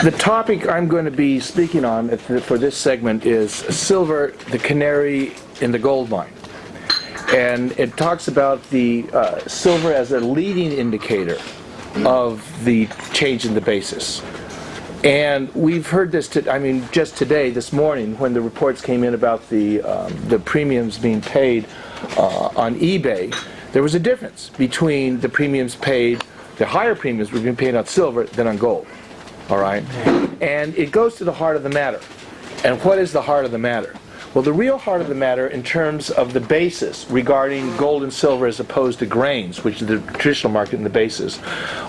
The topic I'm going to be speaking on for this segment is silver, the canary in the gold mine. And it talks about the silver as a leading indicator of the change in the basis. And we've heard this, just today, this morning, when the reports came in about the premiums being paid on eBay, there was a difference between the premiums paid, the higher premiums were being paid on silver than on gold. All right? And it goes to the heart of the matter. And what is the heart of the matter? Well, the real heart of the matter in terms of the basis regarding gold and silver as opposed to grains, which is the traditional market in the basis,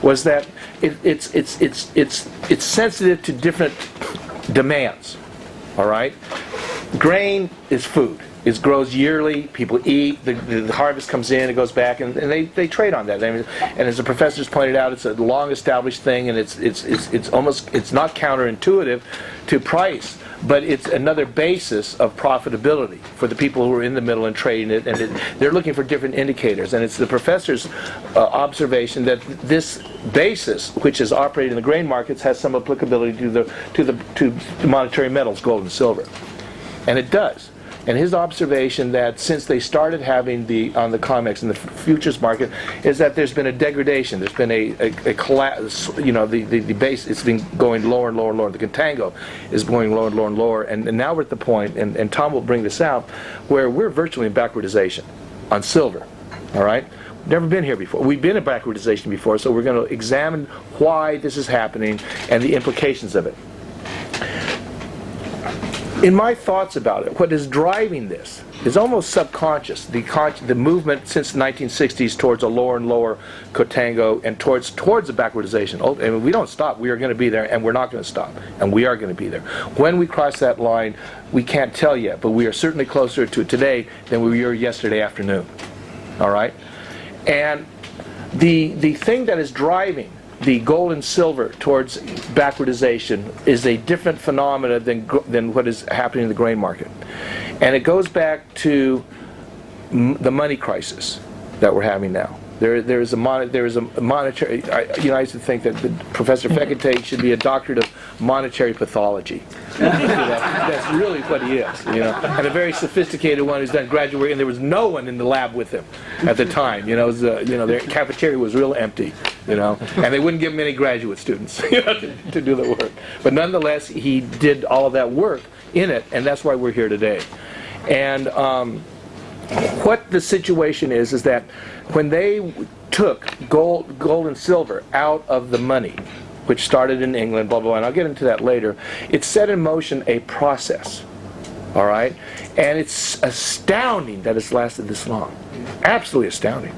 was that it's sensitive to different demands. All right? Grain is food. It grows yearly. People eat. The harvest comes in. It goes back, and they trade on that. And as the professors pointed out, it's a long-established thing, and it's not counterintuitive to price, but it's another basis of profitability for the people who are in the middle and trading it. And they're looking for different indicators. And it's the professor's observation that this basis, which is operating in the grain markets, has some applicability to the monetary metals, gold and silver, and it does. And his observation that since they started having on the COMEX and the futures market is that there's been a degradation. There's been a collapse. The base, it's been going lower and lower and lower. The contango is going lower and lower and lower. And now we're at the point, and Tom will bring this out, where we're virtually in backwardization on silver. All right? We've never been here before. We've been in backwardization before, so we're going to examine why this is happening and the implications of it. In my thoughts about it, what is driving this is almost subconscious. The movement since the 1960s towards a lower and lower contango and towards the backwardization. We don't stop. We are going to be there, and we're not going to stop. And we are going to be there. When we cross that line, we can't tell yet, but we are certainly closer to it today than we were yesterday afternoon. All right? And the thing that is driving the gold and silver towards backwardization is a different phenomena than what is happening in the grain market. And it goes back to the money crisis that we're having now. There is a monetary. I used to think that Professor Fekete should be a doctorate of monetary pathology. That's really what he is, and a very sophisticated one who's done graduate work. And there was no one in the lab with him at the time. Their cafeteria was real empty. And they wouldn't give him any graduate students to do the work. But nonetheless, he did all of that work in it, and that's why we're here today. And what the situation is that when they took gold and silver out of the money, which started in England, blah, blah, blah, and I'll get into that later, it set in motion a process, all right? And it's astounding that it's lasted this long. Absolutely astounding.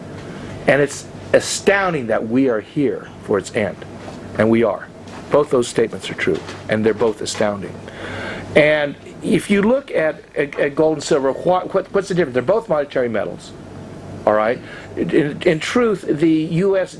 And it's astounding that we are here for its end. And we are. Both those statements are true, and they're both astounding. And if you look at gold and silver, what's the difference? They're both monetary metals, all right? In truth, the U.S.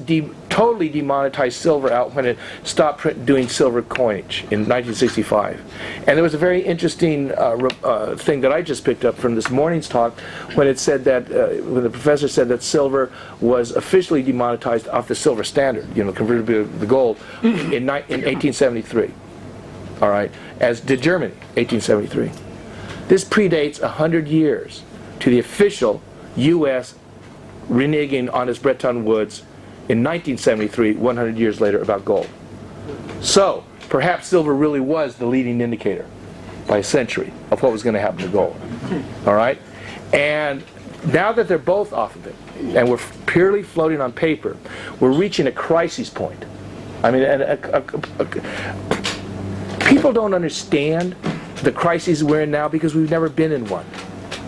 totally demonetized silver out when it stopped doing silver coinage in 1965. And there was a very interesting thing that I just picked up from this morning's talk when it said that, when the professor said that silver was officially demonetized off the silver standard, converted to the gold, in 1873. All right, as did Germany, 1873. This predates 100 years to the official U.S. reneging on its Bretton Woods in 1973, 100 years later, about gold. So, perhaps silver really was the leading indicator by a century of what was going to happen to gold. All right? And now that they're both off of it, and we're purely floating on paper, we're reaching a crisis point. I mean, people don't understand the crises we're in now because we've never been in one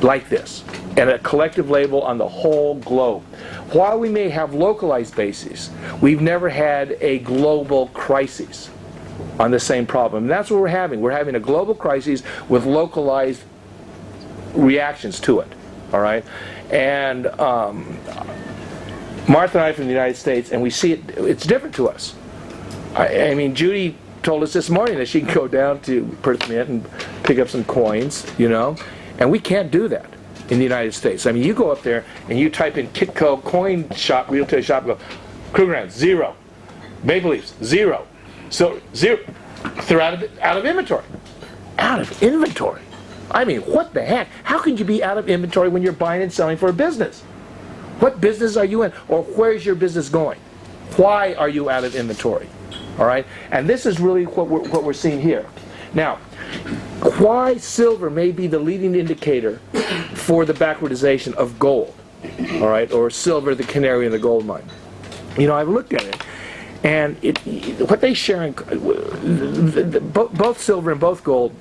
like this, and a collective label on the whole globe. While we may have localized bases, we've never had a global crisis on the same problem. And that's what we're having. We're having a global crisis with localized reactions to it. All right? And Martha and I are from the United States, and we see it, it's different to us. I mean, Judy told us this morning that she can go down to Perth Mint and pick up some coins, and we can't do that in the United States. I mean, you go up there and you type in Kitco coin shop, retail shop, and go, Krugerrand, 0. Maple Leafs, 0. So, 0. They're out of inventory. Out of inventory. I mean, what the heck? How can you be out of inventory when you're buying and selling for a business? What business are you in? Or where's your business going? Why are you out of inventory? All right? And this is really what we're seeing here. Now, why silver may be the leading indicator for the backwardization of gold, all right, or silver, the canary in the gold mine. You know, I've looked at it, and what they share in both silver and both gold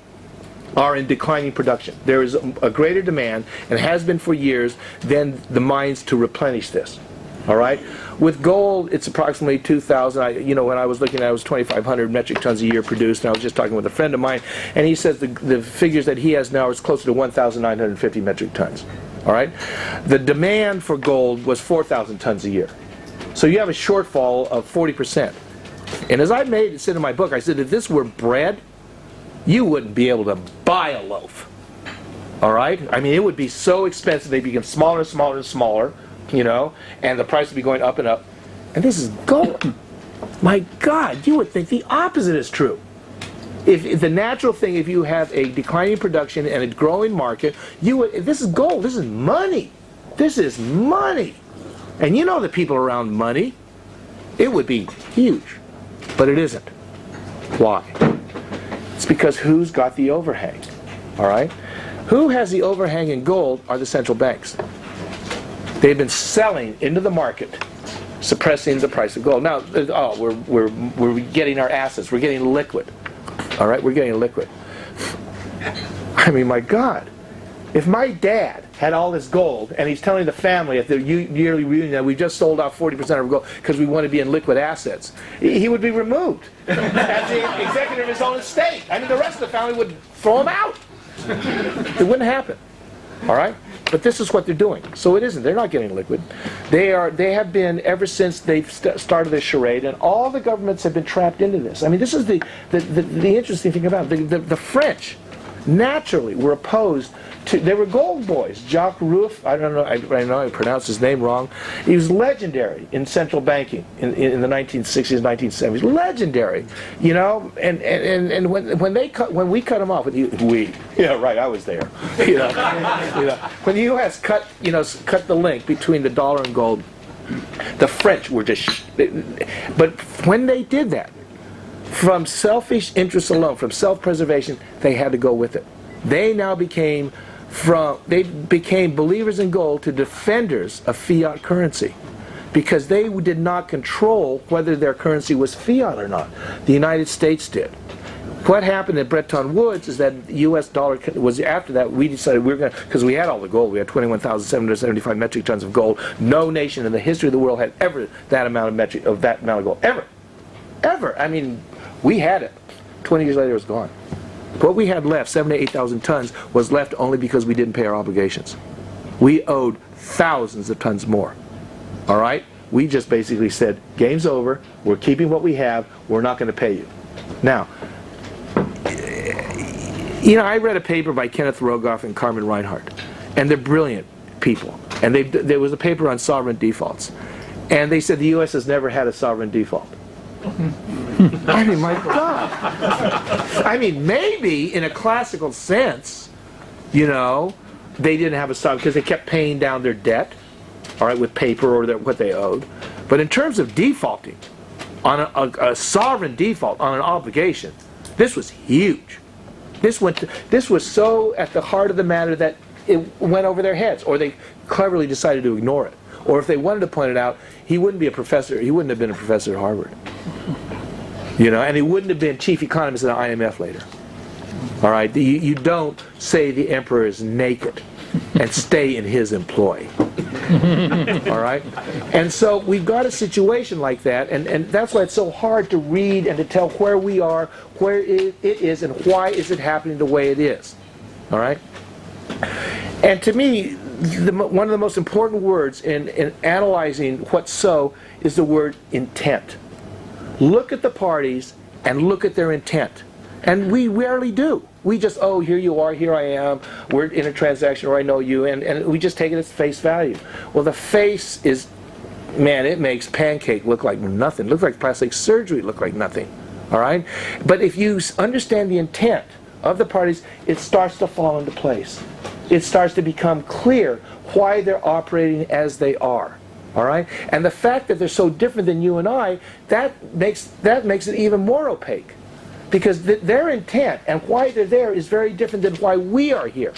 are in declining production. There is a greater demand, and has been for years, than the mines to replenish this. All right? With gold, it's approximately 2,000. You know, when I was looking at it, it was 2,500 metric tons a year produced, and I was just talking with a friend of mine, and he says the figures that he has now is closer to 1,950 metric tons. All right? The demand for gold was 4,000 tons a year. So you have a shortfall of 40%. And as I made it sit in my book, I said, if this were bread, you wouldn't be able to buy a loaf. All right? I mean, it would be so expensive. They become smaller and smaller and smaller, you know, and the price would be going up and up. And this is gold. My God, you would think the opposite is true. If the natural thing, if you have a declining production and a growing market, this is gold. This is money. This is money. And you know the people around money. It would be huge. But it isn't. Why? It's because who's got the overhang? All right? Who has the overhang in gold are the central banks. They've been selling into the market, suppressing the price of gold. Now, we're getting our assets. We're getting liquid. All right? We're getting liquid. I mean, my God. If my dad had all this gold, and he's telling the family at the yearly reunion that we just sold off 40% of our gold because we want to be in liquid assets, he would be removed as the executive of his own estate. I mean, the rest of the family would throw him out. It wouldn't happen. All right? But this is what they're doing. So it isn't. They're not getting liquid. They have been, ever since they've started this charade, and all the governments have been trapped into this. I mean, this is the interesting thing about it. The French naturally were opposed to, they were gold boys. Jacques Rueff, I don't know, I know I pronounced his name wrong. He was legendary in central banking in the 1960s, 1970s. Legendary, you know. And when we cut him off, yeah, right, I was there. You know, when the U.S. cut the link between the dollar and gold, the French were just. But when they did that, from selfish interests alone, from self-preservation, they had to go with it. They now became believers in gold to defenders of fiat currency, because they did not control whether their currency was fiat or not. The United States did. What happened at Bretton Woods is that the U.S. dollar was, after that, we decided we were going to, because we had all the gold, we had 21,775 metric tons of gold. No nation in the history of the world had ever that amount of gold, ever. I mean, we had it. 20 years later, it was gone. What we had left, 7,000 to 8,000 tons, was left only because we didn't pay our obligations. We owed thousands of tons more. All right? We just basically said, game's over, we're keeping what we have, we're not going to pay you. Now, you know, I read a paper by Kenneth Rogoff and Carmen Reinhardt, and they're brilliant people. And there was a paper on sovereign defaults. And they said the U.S. has never had a sovereign default. I mean, my God. I mean, maybe in a classical sense, you know, they didn't have a sovereign because they kept paying down their debt, all right, with paper or what they owed. But in terms of defaulting, on a sovereign default on an obligation, this was huge. This was so at the heart of the matter that it went over their heads, or they cleverly decided to ignore it. Or if they wanted to point it out, he wouldn't be a professor. He wouldn't have been a professor at Harvard. You know, and he wouldn't have been chief economist at the IMF later. All right, you don't say the emperor is naked and stay in his employ. All right, and so we've got a situation like that, and that's why it's so hard to read and to tell where we are, where it is, and why is it happening the way it is. All right, and to me, one of the most important words in analyzing what's so is the word intent. Look at the parties and look at their intent. And we rarely do. We just, oh, here you are, here I am, we're in a transaction, or I know you, and we just take it as face value. Well, the face is, man, it makes pancake look like nothing. It looks like plastic surgery look like nothing. All right? But if you understand the intent of the parties, it starts to fall into place. It starts to become clear why they're operating as they are. All right? And the fact that they're so different than you and I, that makes it even more opaque. Because their intent and why they're there is very different than why we are here.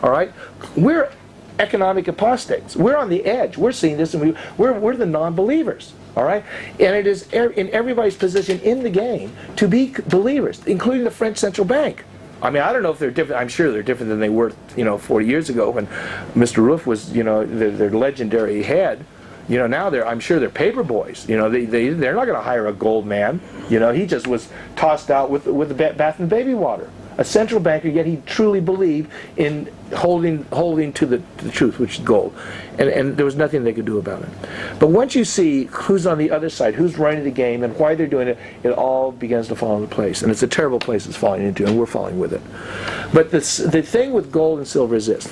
All right? We're economic apostates. We're on the edge. We're seeing this, and we're the non-believers. All right? And it is in everybody's position in the game to be believers, including the French central bank. I mean, I don't know if they're different. I'm sure they're different than they were, 40 years ago when Mr. Roof was, their legendary head. Now I'm sure they're paper boys. They're not going to hire a gold man. He just was tossed out with the bath and baby water. A central banker, yet he truly believed in holding to the truth, which is gold. And there was nothing they could do about it. But once you see who's on the other side, who's running the game, and why they're doing it, it all begins to fall into place. And it's a terrible place it's falling into, and we're falling with it. But the thing with gold and silver is this.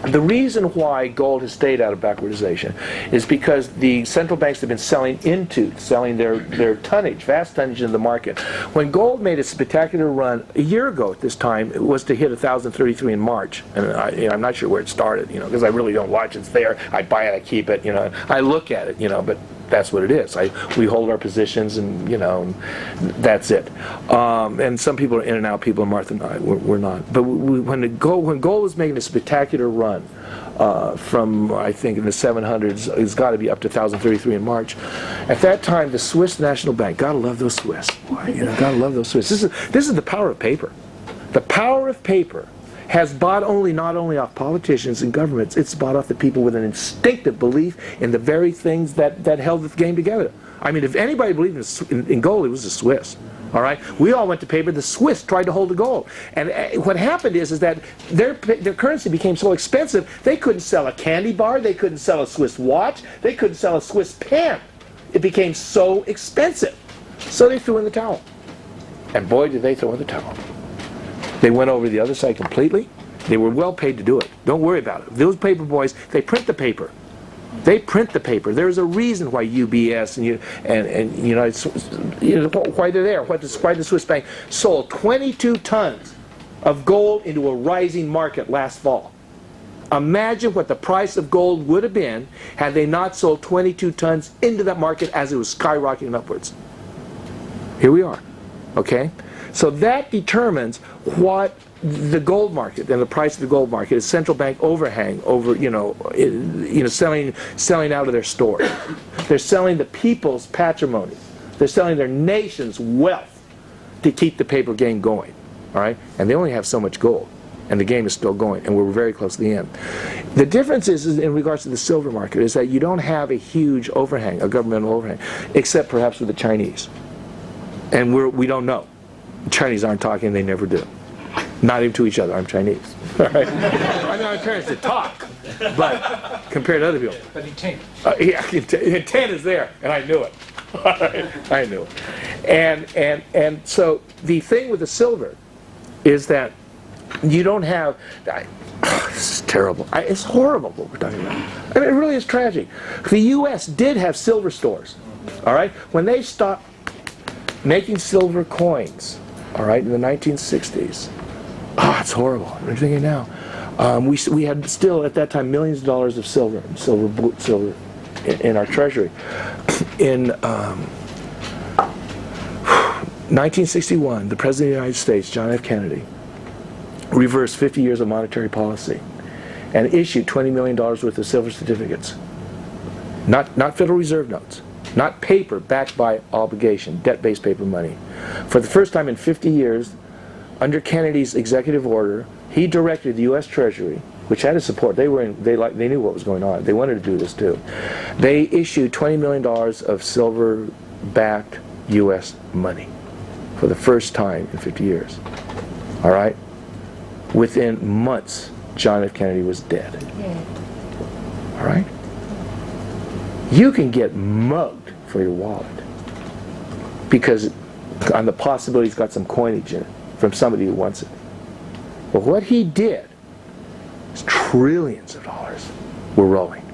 The reason why gold has stayed out of backwardization is because the central banks have been selling their tonnage, vast tonnage in the market. When gold made a spectacular run a year ago at this time, it was to hit 1,033 in March. And I'm not sure where it started, because I really don't watch. It's there. I buy it, I keep it, I look at it, but that's what it is. We hold our positions, and that's it. And some people are in and out. People in Martha and I, we're not. But when gold was making a spectacular run from, I think, in the 700s, it's got to be up to 1,033 in March. At that time, the Swiss National Bank, gotta love those Swiss. Boy, gotta love those Swiss. This is the power of paper. The power of paper has bought not only off politicians and governments, it's bought off the people with an instinctive belief in the very things that held the game together. I mean, if anybody believed in gold, it was the Swiss. All right? We all went to paper. The Swiss tried to hold the gold. And what happened is that their currency became so expensive, they couldn't sell a candy bar, they couldn't sell a Swiss watch, they couldn't sell a Swiss pen. It became so expensive. So they threw in the towel. And boy, did they throw in the towel. They went over to the other side completely. They were well paid to do it. Don't worry about it. Those paper boys, they print the paper. They print the paper. There's a reason why UBS and why they're there. Why the Swiss bank sold 22 tons of gold into a rising market last fall. Imagine what the price of gold would have been had they not sold 22 tons into that market as it was skyrocketing upwards. Here we are. Okay? So that determines what the gold market and the price of the gold market is. Central bank overhang over, selling out of their stores. They're selling the people's patrimony. They're selling their nation's wealth to keep the paper game going. All right, and they only have so much gold, and the game is still going, and we're very close to the end. The difference is in regards to the silver market is that you don't have a huge overhang, a governmental overhang, except perhaps with the Chinese, and we don't know. The Chinese aren't talking, they never do. Not even to each other. I'm Chinese. All right? I'm not trying to talk, but compared to other people. But intent. Intent is there, and I knew it. All right? I knew it. And so the thing with the silver is that you don't have. This is terrible. It's horrible what we're talking about. I mean, it really is tragic. The U.S. did have silver stores. All right? When they stopped making silver coins, all right, in the 1960s. It's horrible. I'm thinking now. We had still at that time millions of dollars of silver in our treasury. In 1961, the President of the United States, John F. Kennedy, reversed 50 years of monetary policy and issued $20 million worth of silver certificates. Not Federal Reserve notes. Not paper backed by obligation, debt-based paper money. For the first time in 50 years, under Kennedy's executive order, he directed the U.S. Treasury, which had his support. They knew what was going on. They wanted to do this too. They issued $20 million of silver-backed U.S. money for the first time in 50 years. All right? Within months, John F. Kennedy was dead. All right? You can get mugged for your wallet because on the possibility he's got some coinage in it from somebody who wants it. But what he did is trillions of dollars were rolling.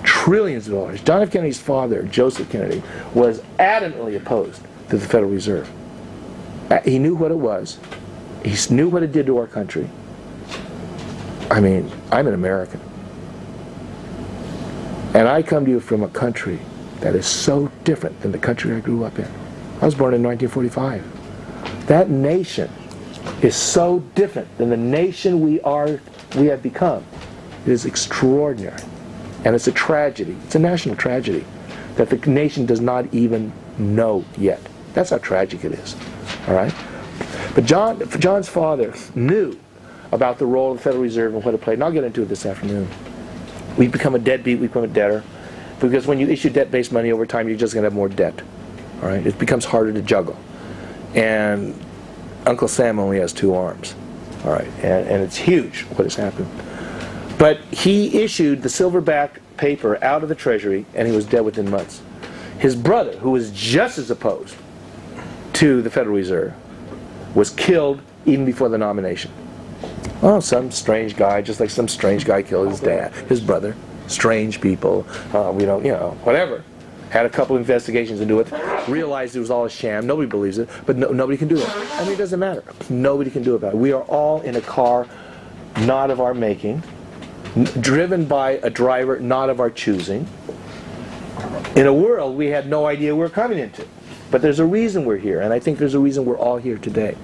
Trillions of dollars. John F. Kennedy's father, Joseph Kennedy, was adamantly opposed to the Federal Reserve. He knew what it was. He knew what it did to our country. I mean, I'm an American. And I come to you from a country that is so different than the country I grew up in. I was born in 1945. That nation is so different than the nation we have become. It is extraordinary. And it's a tragedy. It's a national tragedy that the nation does not even know yet. That's how tragic it is. All right? But John's father knew about the role of the Federal Reserve and what it played. And I'll get into it this afternoon. We become a deadbeat, we become a debtor. Because when you issue debt-based money over time, you're just going to have more debt. All right? It becomes harder to juggle. And Uncle Sam only has 2 arms. All right? And it's huge what has happened. But he issued the silverback paper out of the Treasury, and he was dead within months. His brother, who was just as opposed to the Federal Reserve, was killed even before the nomination. Oh, some strange guy, just like some strange guy killed his dad, his brother. Strange people, we don't, whatever. Had a couple investigations into it, realized it was all a sham. Nobody believes it, but nobody can do it. I mean, it doesn't matter. Nobody can do about it. We are all in a car not of our making, driven by a driver not of our choosing, in a world we had no idea we were coming into. But there's a reason we're here, and I think there's a reason we're all here today.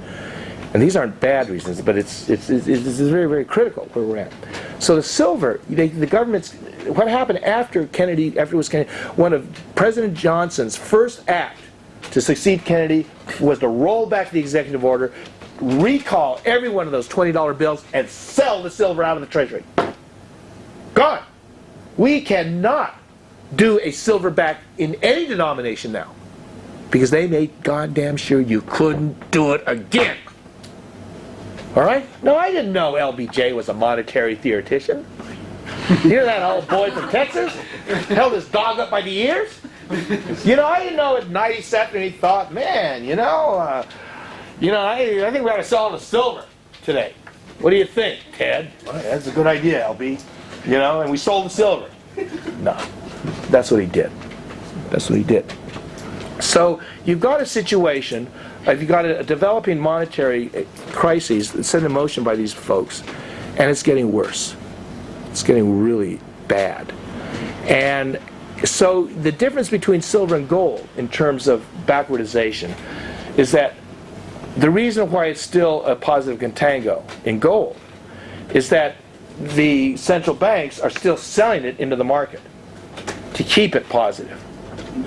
And these aren't bad reasons, but it's very, very critical where we're at. So the silver, the government's, what happened after it was Kennedy, one of President Johnson's first act to succeed Kennedy was to roll back the executive order, recall every one of those $20 bills, and sell the silver out of the Treasury. Gone. We cannot do a silverback in any denomination now, because they made goddamn sure you couldn't do it again. All right? No, I didn't know LBJ was a monetary theoretician. You know that old boy from Texas? Held his dog up by the ears? I didn't know at 97 he thought, man, I think we ought to sell the silver today. What do you think, Ted? Well, that's a good idea, LB. And we sold the silver. No. That's what he did. That's what he did. So you've got a situation, you've got a developing monetary crisis that's set in motion by these folks, and it's getting worse. It's getting really bad. And so the difference between silver and gold in terms of backwardization is that the reason why it's still a positive contango in gold is that the central banks are still selling it into the market to keep it positive.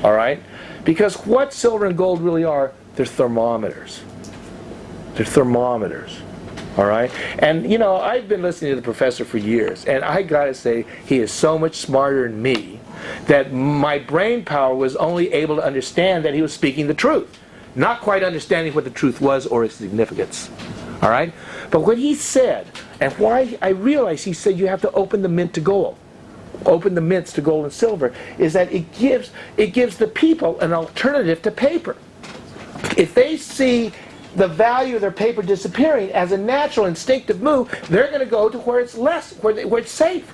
All right? Because what silver and gold really are, they're thermometers. They're thermometers. All right? And, I've been listening to the professor for years, and I got to say, he is so much smarter than me that my brain power was only able to understand that he was speaking the truth, not quite understanding what the truth was or its significance. All right? But what he said, and why I realized he said you have to open the mint to gold, open the mints to gold and silver, is that it gives the people an alternative to paper. If they see the value of their paper disappearing as a natural instinctive move, they're going to go to where it's less, where it's safe.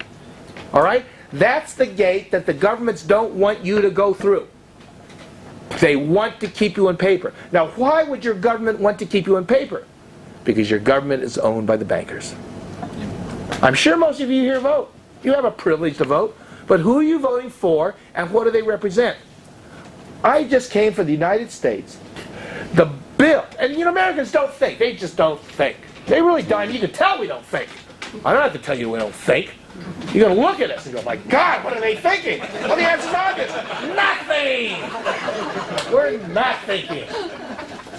All right? That's the gate that the governments don't want you to go through. They want to keep you in paper. Now, why would your government want to keep you in paper? Because your government is owned by the bankers. I'm sure most of you here vote. You have a privilege to vote. But who are you voting for, and what do they represent? I just came from the United States. The bill, and Americans don't think. They just don't think. They really don't. You can tell we don't think. I don't have to tell you we don't think. You're going to look at us and go, my God, what are they thinking? Well, the answer's obvious. Nothing! We're not thinking.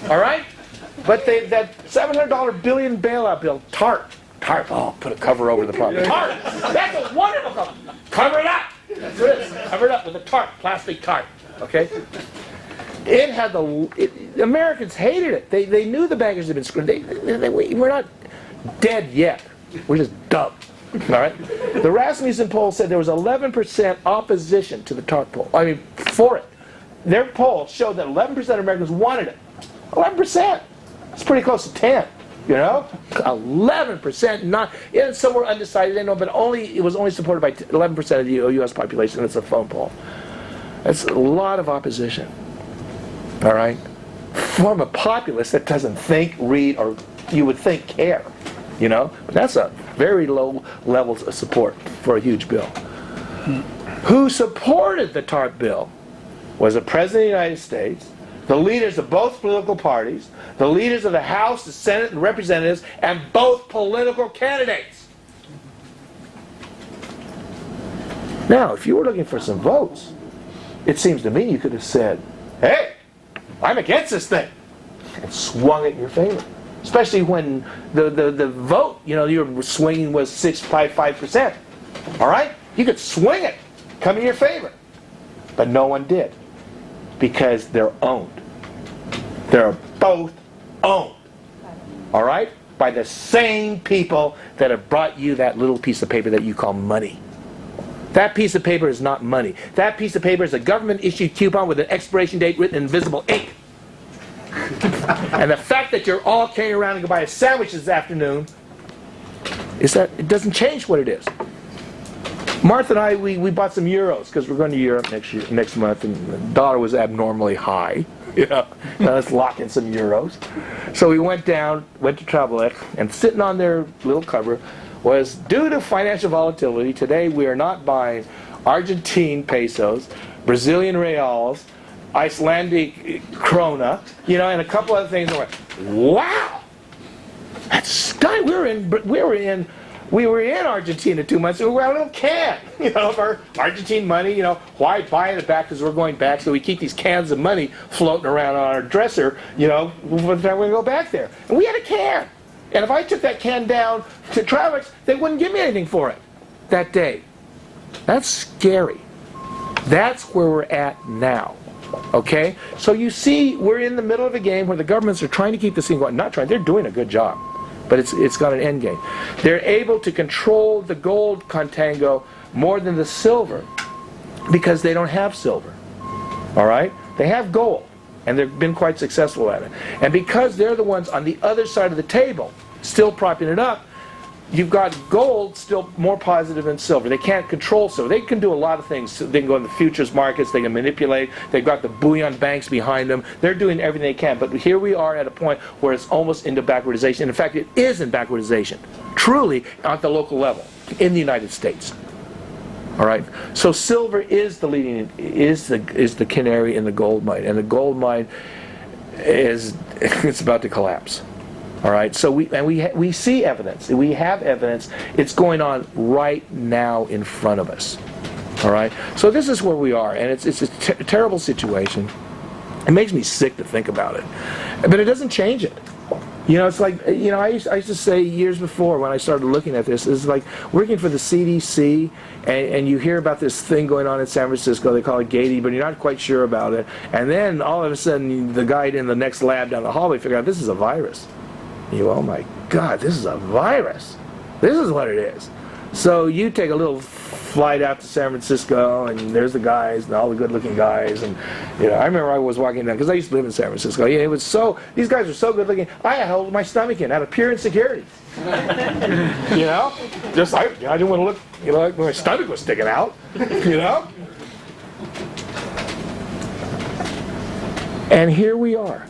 All right? But that $700 billion bailout bill, TARP, oh, put a cover over the problem. TARP! That's a wonderful cover. Cover it up! That's what it is. Cover it up with a TARP, plastic TARP. Okay? It had Americans hated it. They knew the bankers had been screwed. We're not dead yet. We're just dumb. All right? The Rasmussen poll said there was 11% opposition to the TARP poll. I mean, for it. Their poll showed that 11% of Americans wanted it. 11%. It's pretty close to 10. 11% not. Somewhere undecided. They know, but it was only supported by 11% of the U.S. population. It's a phone poll. That's a lot of opposition. All right? form of populist that doesn't think, read, or you would think care. You know? But that's a very low levels of support for a huge bill. Who supported the TARP bill was the President of the United States, the leaders of both political parties, the leaders of the House, the Senate, and Representatives, and both political candidates. Now, if you were looking for some votes, it seems to me you could have said, hey, I'm against this thing, and swung it in your favor. Especially when the vote, you know, your swinging was 6.55%. All right? You could swing it, come in your favor. But no one did. Because they're owned. They're both owned. All right? By the same people that have brought you that little piece of paper that you call money. That piece of paper is not money. That piece of paper is a government-issued coupon with an expiration date written in invisible ink. And the fact that you're all carrying around and go buy a sandwich this afternoon is that it doesn't change what it is. Martha and I, we bought some euros because we're going to Europe next month, and the dollar was abnormally high. Now let's lock in some euros. So we went to Travelec, and sitting on their little cover was, due to financial volatility, today we are not buying Argentine pesos, Brazilian reals, Icelandic krona, and a couple other things. And we're, wow, that's stunning. We were in Argentina 2 months ago. We had a little can, of our Argentine money. Why buy it back? Because we're going back, so we keep these cans of money floating around on our dresser, for the time we go back there. And we had a can. And if I took that can down to Travis, they wouldn't give me anything for it that day. That's scary. That's where we're at now. Okay? So you see, we're in the middle of a game where the governments are trying to keep this thing going. Not trying, they're doing a good job. But it's got an end game. They're able to control the gold contango more than the silver because they don't have silver. All right? They have gold, and they've been quite successful at it. And because they're the ones on the other side of the table still propping it up, you've got gold still more positive than silver. They can't control silver. They can do a lot of things. They can go in the futures markets. They can manipulate. They've got the bullion banks behind them. They're doing everything they can. But here we are at a point where it's almost into backwardization. In fact, it is in backwardization, truly at the local level in the United States. All right. So silver is the leading, is the canary in the gold mine, and the gold mine it's about to collapse. All right, so we see evidence. We have evidence. It's going on right now in front of us. All right, so this is where we are, and it's a terrible situation. It makes me sick to think about it, but it doesn't change it. It's like I used to say years before when I started looking at this, it's like working for the CDC, and you hear about this thing going on in San Francisco. They call it Gady, but you're not quite sure about it. And then all of a sudden, the guy in the next lab down the hallway figured out this is a virus. Oh my God, this is a virus. This is what it is. So you take a little flight out to San Francisco, and there's the guys, and all the good-looking guys, and I remember I was walking down because I used to live in San Francisco. It was these guys were so good-looking. I held my stomach in out of pure insecurity. Just I didn't want to look, like my stomach was sticking out. And here we are.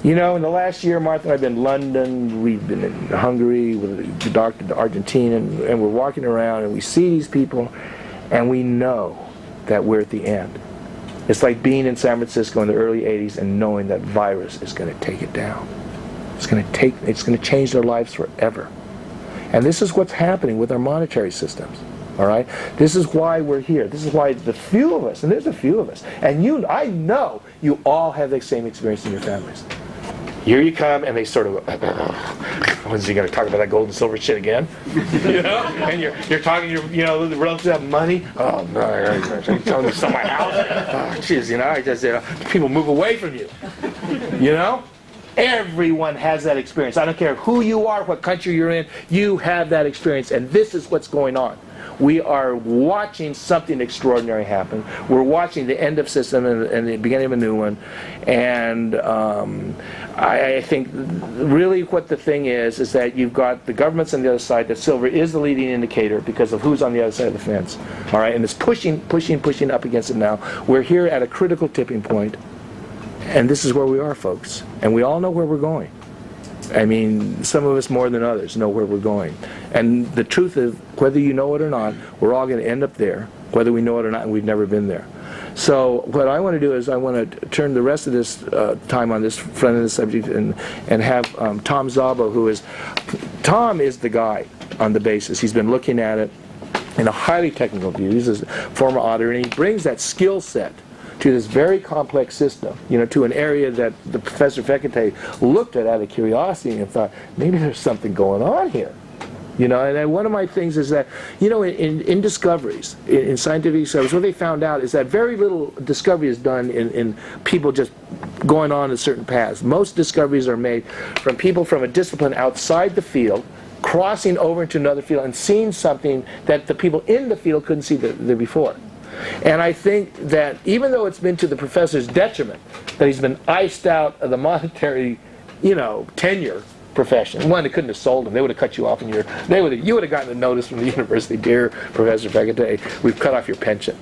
In the last year, Martha and I have been in London, we've been in Hungary, with the doctor to Argentina, and we're walking around and we see these people, and we know that we're at the end. It's like being in San Francisco in the early 80s and knowing that virus is going to take it down. It's going to change their lives forever. And this is what's happening with our monetary systems. All right? This is why we're here. This is why the few of us, and there's a few of us, and I know you all have the same experience in your families. Here you come, and they sort of, when's he going to talk about that gold and silver shit again? And you're talking, the relatives have money. Oh no, you're telling me to sell my house. Oh, jeez, I just, people move away from you. Everyone has that experience. I don't care who you are, what country you're in, you have that experience, and this is what's going on. We are watching something extraordinary happen. We're watching the end of system and the beginning of a new one. And I think really what the thing is that you've got the governments on the other side, that silver is the leading indicator because of who's on the other side of the fence. All right, and it's pushing up against it now. We're here at a critical tipping point. And this is where we are, folks. And we all know where we're going. I mean, some of us more than others know where we're going. And the truth is, whether you know it or not, we're all going to end up there, whether we know it or not, and we've never been there. So what I want to do is I want to turn the rest of this time on this front of the subject and have Tom Szabo, Tom is the guy on the basis. He's been looking at it in a highly technical view. He's a former auditor, and he brings that skill set to this very complex system, to an area that the Professor Fekete looked at out of curiosity and thought, maybe there's something going on here. And one of my things is that, in discoveries, in scientific discoveries, what they found out is that very little discovery is done in people just going on a certain paths. Most discoveries are made from people from a discipline outside the field, crossing over into another field and seeing something that the people in the field couldn't see the before. And I think that even though it's been to the professor's detriment that he's been iced out of the monetary, tenure profession. One, they couldn't have sold him. They would have cut you off, and you would have gotten a notice from the university, dear Professor Fekete, we've cut off your pension.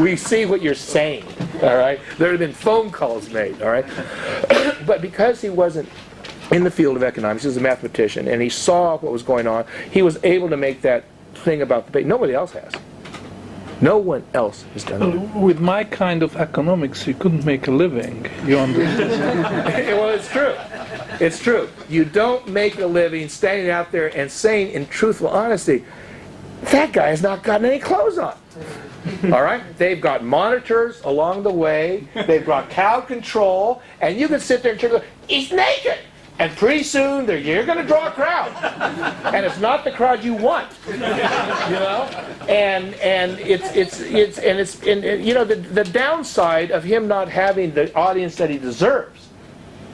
We see what you're saying, all right? There have been phone calls made, all right? But because he wasn't in the field of economics, he was a mathematician, and he saw what was going on, he was able to make that thing about the pay. Nobody else has. No one else has done it. With my kind of economics, you couldn't make a living. You understand? Well, it's true. It's true. You don't make a living standing out there and saying in truthful honesty, that guy has not gotten any clothes on. All right? They've got monitors along the way. They've got crowd control. And you can sit there and go, he's naked. And pretty soon you're going to draw a crowd, and it's not the crowd you want, And the downside of him not having the audience that he deserves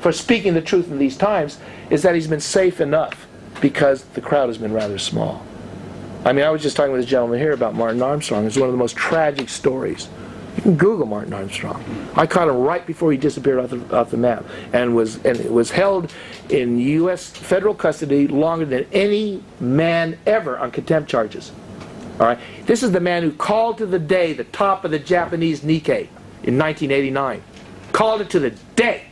for speaking the truth in these times is that he's been safe enough because the crowd has been rather small. I mean, I was just talking with this gentleman here about Martin Armstrong. It's one of the most tragic stories. You can Google Martin Armstrong. I caught him right before he disappeared off the map, and was held in U.S. federal custody longer than any man ever on contempt charges. All right, this is the man who called to the day the top of the Japanese Nikkei in 1989. Called it to the day.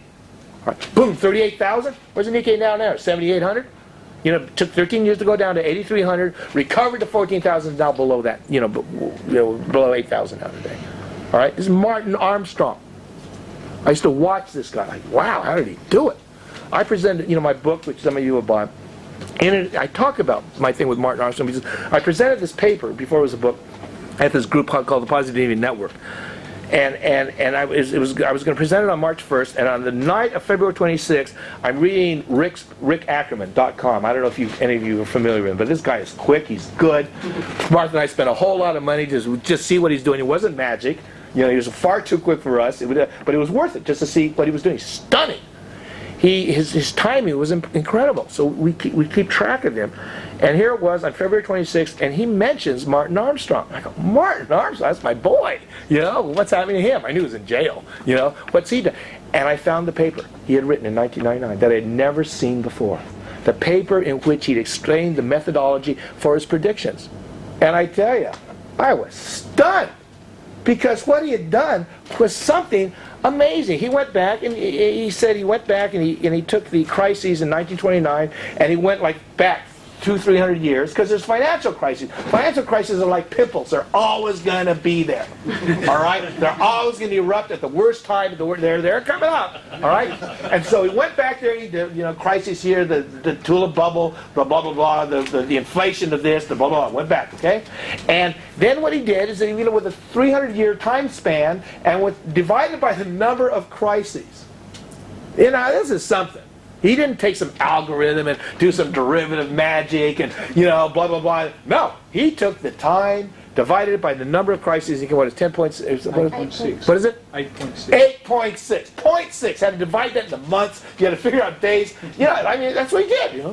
All right, boom, 38,000. Where's the Nikkei now? 7,800. It took 13 years to go down to 8,300. Recovered to 14,000. Now below that. Below 8,000 now today. All right, this is Martin Armstrong. I used to watch this guy. Like, wow, how did he do it? I presented, my book, which some of you have bought. In it, I talk about my thing with Martin Armstrong because I presented this paper before it was a book at this group called the Positivity Network, and I was going to present it on March 1st, and on the night of February 26th, I'm reading rickackerman.com. I don't know if any of you are familiar with him, but this guy is quick. He's good. Martha and I spent a whole lot of money to just see what he's doing. It wasn't magic. He was far too quick for us, but it was worth it just to see what he was doing. He's stunning. His timing was incredible. So we keep track of him. And here it was on February 26th, and he mentions Martin Armstrong. I go, Martin Armstrong, that's my boy. What's happening to him? I knew he was in jail. What's he done? And I found the paper he had written in 1999 that I had never seen before. The paper in which he'd explained the methodology for his predictions. And I tell you, I was stunned. Because what he had done was something amazing. He went back, and he said he went back and he took the crises in 1929, and he went back 200-300 years, because there's financial crises. Financial crises are like pimples. They're always going to be there. All right? They're always going to erupt at the worst time. They're coming up. All right? And so he went back there, and he did, crisis here, the tulip bubble, the blah, blah, blah, the inflation of this, the blah, blah, blah. Went back, okay? And then what he did is that, with a 300-year time span, and divided by the number of crises. This is something. He didn't take some algorithm and do some derivative magic and, blah, blah, blah. No, he took the time, divided it by the number of crises. What is 10.6? 8.6. What is it? 8.6. 8.6. 0.6. Had to divide that into months. You had to figure out days. That's what he did.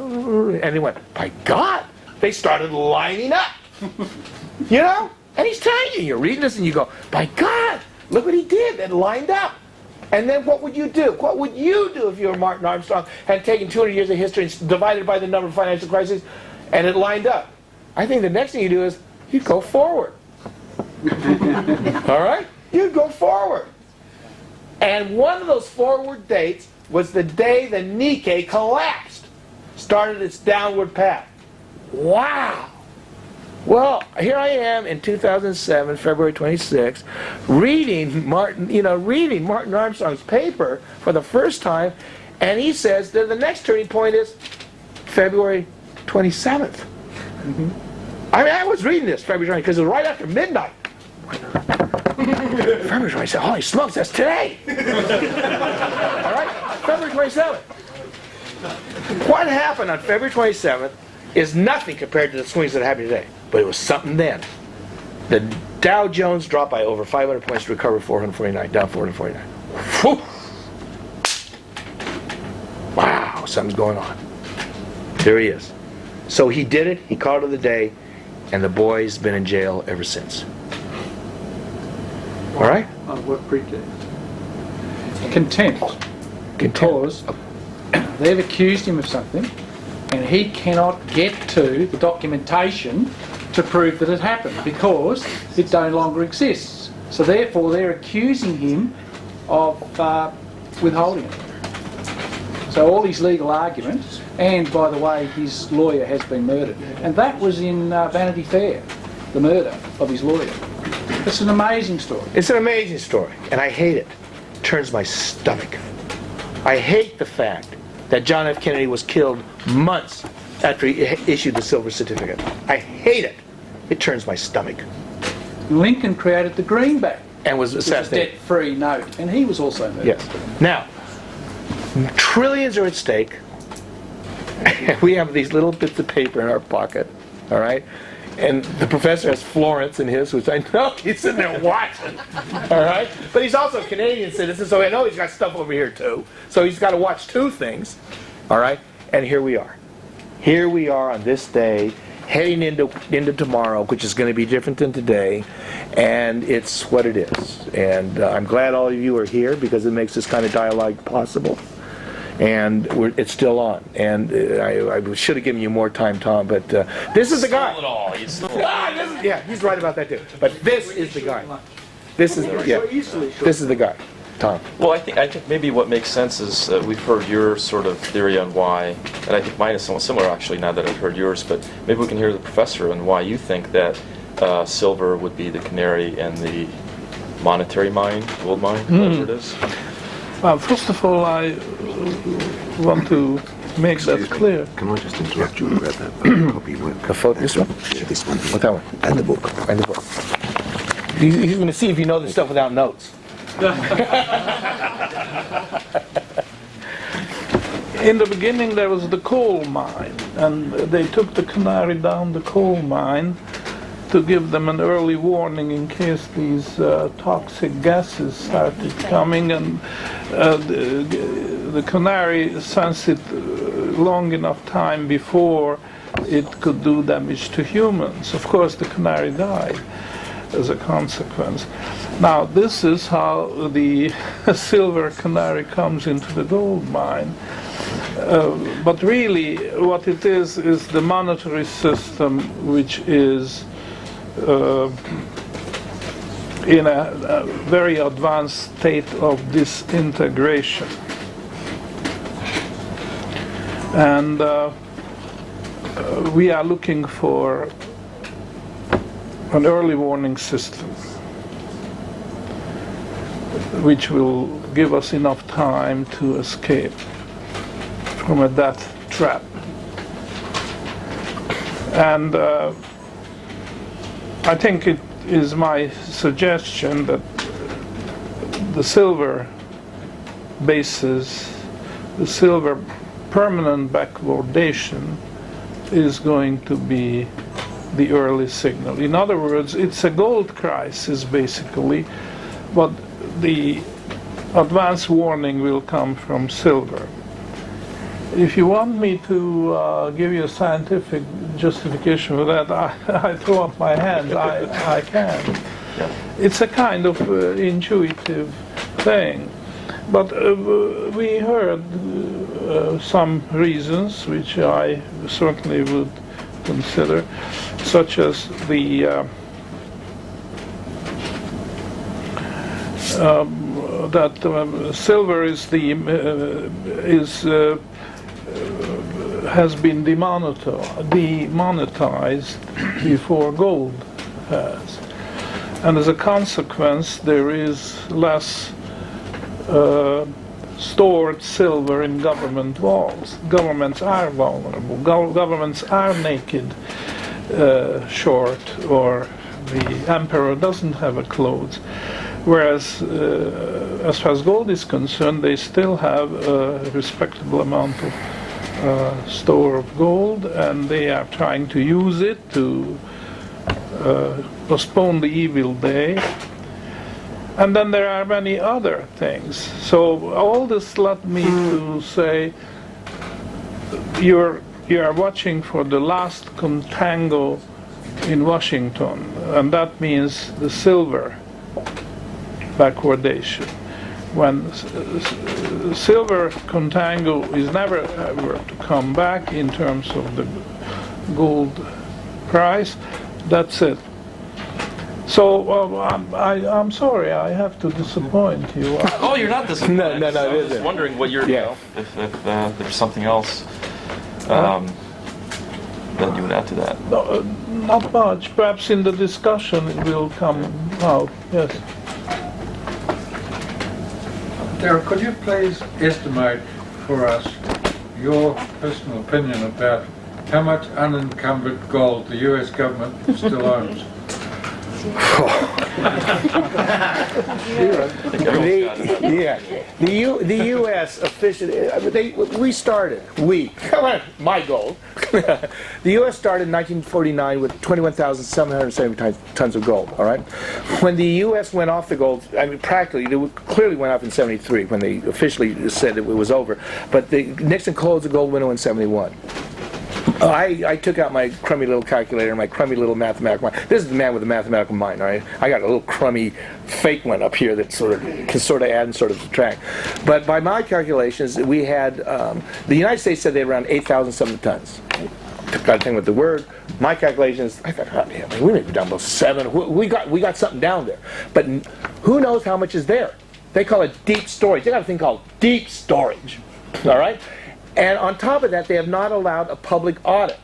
And he went, my God, they started lining up. And he's telling you, you're reading this and you go, my God, look what he did. They lined up. And then what would you do? What would you do if you were Martin Armstrong, had taken 200 years of history and divided by the number of financial crises, and it lined up? I think the next thing you do is you go forward. All right? You go forward. And one of those forward dates was the day the Nikkei collapsed, started its downward path. Wow! Well, here I am in 2007, February 26, reading Martin Armstrong's paper for the first time, and he says that the next turning point is February 27th. Mm-hmm. I mean, I was reading this February 27th because it was right after midnight. February 27th, holy smokes, that's today! All right, February 27th. What happened on February 27th is nothing compared to the swings that happened today. But it was something then. The Dow Jones dropped by over 500 points to recover 449, down 449. Whew. Wow, something's going on. There he is. So he did it, he called it the day, and the boy's been in jail ever since. All right? On what pretext? Contempt. Because they've accused him of something, and he cannot get to the documentation to prove that it happened because it no longer exists. So therefore they're accusing him of withholding it. So all his legal arguments, and by the way, his lawyer has been murdered. And that was in Vanity Fair, the murder of his lawyer. It's an amazing story. It's an amazing story, and I hate it. It turns my stomach. I hate the fact that John F. Kennedy was killed months after he issued the silver certificate. I hate it. It turns my stomach. Lincoln created the greenback. And was It's a assassinated. debt-free note, and he was also murdered. Yes. Now, trillions are at stake. We have these little bits of paper in our pocket, all right? And the professor has Florence in his, which I know he's sitting there watching, all right? But he's also a Canadian citizen, so I know he's got stuff over here too. So he's got to watch two things, all right? And here we are. Here we are on this day, heading into tomorrow, which is going to be different than today, and it's what it is. And I'm glad all of you are here because it makes this kind of dialogue possible. And it's still on. And I should have given you more time, Tom, but this is the guy. Yeah, he's right about that too. But this is the guy. This is the guy, Tom. Well, I think maybe what makes sense is we've heard your sort of theory on why, and I think mine is somewhat similar actually now that I've heard yours, but maybe we can hear the professor on why you think that silver would be the canary and the monetary mine, gold mine, whatever it is. Well, first of all, I want to make that clear. Can I just interrupt you and grab that copy? The photo, this one? This one. What that one? And the book. And the book. He's going to see if you know this stuff without notes. In the beginning there was the coal mine, and they took the Canary down the coal mine to give them an early warning in case these toxic gases started coming, and the Canary sensed it long enough time before it could do damage to humans. Of course, the Canary died as a consequence. Now, this is how the silver canary comes into the gold mine. But really, what it is the monetary system, which is in a very advanced state of disintegration. And we are looking for an early warning system which will give us enough time to escape from a death trap. And I think it is my suggestion that the silver basis, the silver permanent backwardation is going to be the early signal. In other words, it's a gold crisis basically, but the advance warning will come from silver. If you want me to give you a scientific justification for that, I throw up my hands. I can. It's a kind of intuitive thing. But we heard some reasons which I certainly would consider, such as the silver has been demonetized before gold has, and as a consequence, there is less stored silver in government vaults. Governments are vulnerable. Governments are naked, short, or the emperor doesn't have a clothes. Whereas, as far as gold is concerned, they still have a respectable amount of store of gold, and they are trying to use it to postpone the evil day. And then there are many other things. So all this led me to say, you are watching for the last contango in Washington, and that means the silver backwardation. When silver contango is never ever to come back in terms of the gold price, that's it. So I'm sorry, I have to disappoint you. Oh, you're not disappointed. No, I it was isn't. just wondering what you're, Yeah. if there's something else that you would add to that. No, not much. Perhaps in the discussion it will come out. Yes. Darryl, could you please estimate for us your personal opinion about how much unencumbered gold the US government still owns? The U.S. officially, my gold. The U.S. started in 1949 with 21,770 tons of gold, all right? When the U.S. went off the gold, I mean, practically, they clearly went off in 73 when they officially said it was over. But the Nixon closed the gold window in 71. I took out my crummy little calculator, my crummy little mathematical mind. This is the man with the mathematical mind, all right? I got a little crummy fake one up here that can sort of add and sort of subtract. But by my calculations, we had, the United States said they had around 8,000 tons. Got to think with the word. My calculations, I thought, oh, man, we may be down about 7. We got something down there. But who knows how much is there? They call it deep storage. They got a thing called deep storage, all right? And on top of that, they have not allowed a public audit.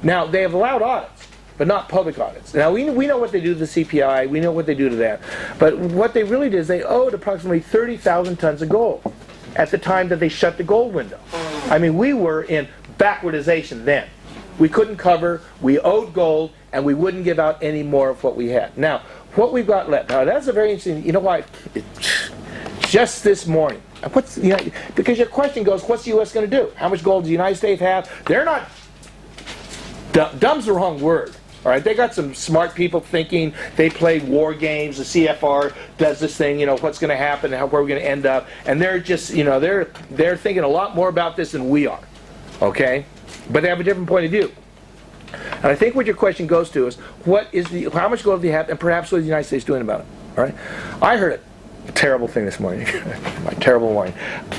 Now, they have allowed audits, but not public audits. Now, we know what they do to the CPI, we know what they do to that. But what they really did is they owed approximately 30,000 tons of gold at the time that they shut the gold window. I mean, we were in backwardization then. We couldn't cover, we owed gold, and we wouldn't give out any more of what we had. Now, what we've got left, now that's a very interesting, you know why? Just this morning, because your question goes, what's the U.S. going to do? How much gold does the United States have? They're not, dumb's the wrong word, all right? They got some smart people thinking, they play war games, the CFR does this thing, what's going to happen, where we're going to end up, and they're just, they're thinking a lot more about this than we are, okay? But they have a different point of view. And I think what your question goes to is, how much gold do you have, and perhaps what is the United States doing about it, all right? I heard it. Terrible thing this morning, my terrible morning.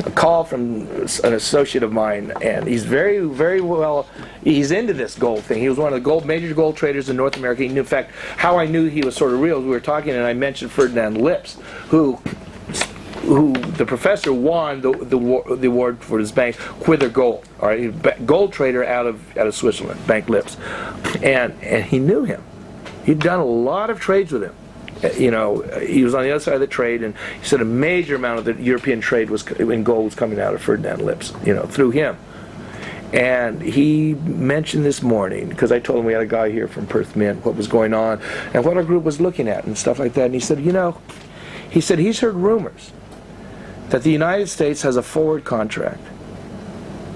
A call from an associate of mine, and he's very, very well, he's into this gold thing. He was one of the major gold traders in North America. He knew, in fact, how I knew he was sort of real, we were talking, and I mentioned Ferdinand Lips, who the professor won the award for his bank with their gold. All right, gold trader out of Switzerland, Bank Lips, and he knew him. He'd done a lot of trades with him. He was on the other side of the trade, and he said a major amount of the European trade in gold was coming out of Ferdinand Lips, through him. And he mentioned this morning, because I told him we had a guy here from Perth Mint, what was going on, and what our group was looking at, and stuff like that. And he said, he's heard rumors that the United States has a forward contract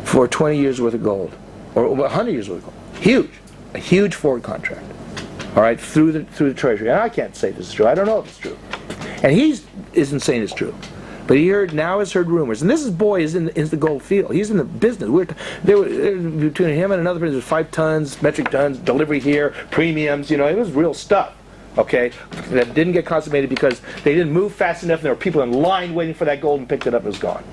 for 20 years worth of gold, or 100 years worth of gold. A huge forward contract. All right, through the Treasury. And I can't say this is true. I don't know if it's true. And he isn't saying it's true. But he has heard rumors. And this boy is in the gold field. He's in the business. Between him and another person, there's 5 tons, metric tons, delivery here, premiums, it was real stuff. Okay, that didn't get consummated because they didn't move fast enough, and there were people in line waiting for that gold and picked it up and it was gone.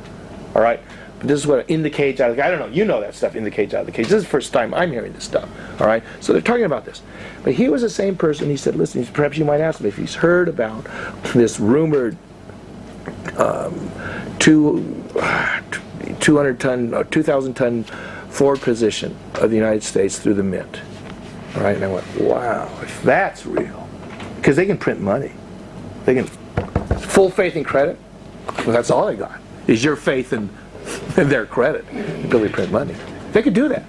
All right? But this is what in the cage, out of the cage. I don't know, that stuff, in the cage, out of the cage. This is the first time I'm hearing this stuff, all right? So they're talking about this. But he was the same person, he said, listen, perhaps you might ask him if he's heard about this rumored 2,000-ton forward position of the United States through the mint. All right, and I went, wow, if that's real, because they can print money, they can full faith and credit. Well, that's all they got is your faith in their credit. The ability to print money. They could do that.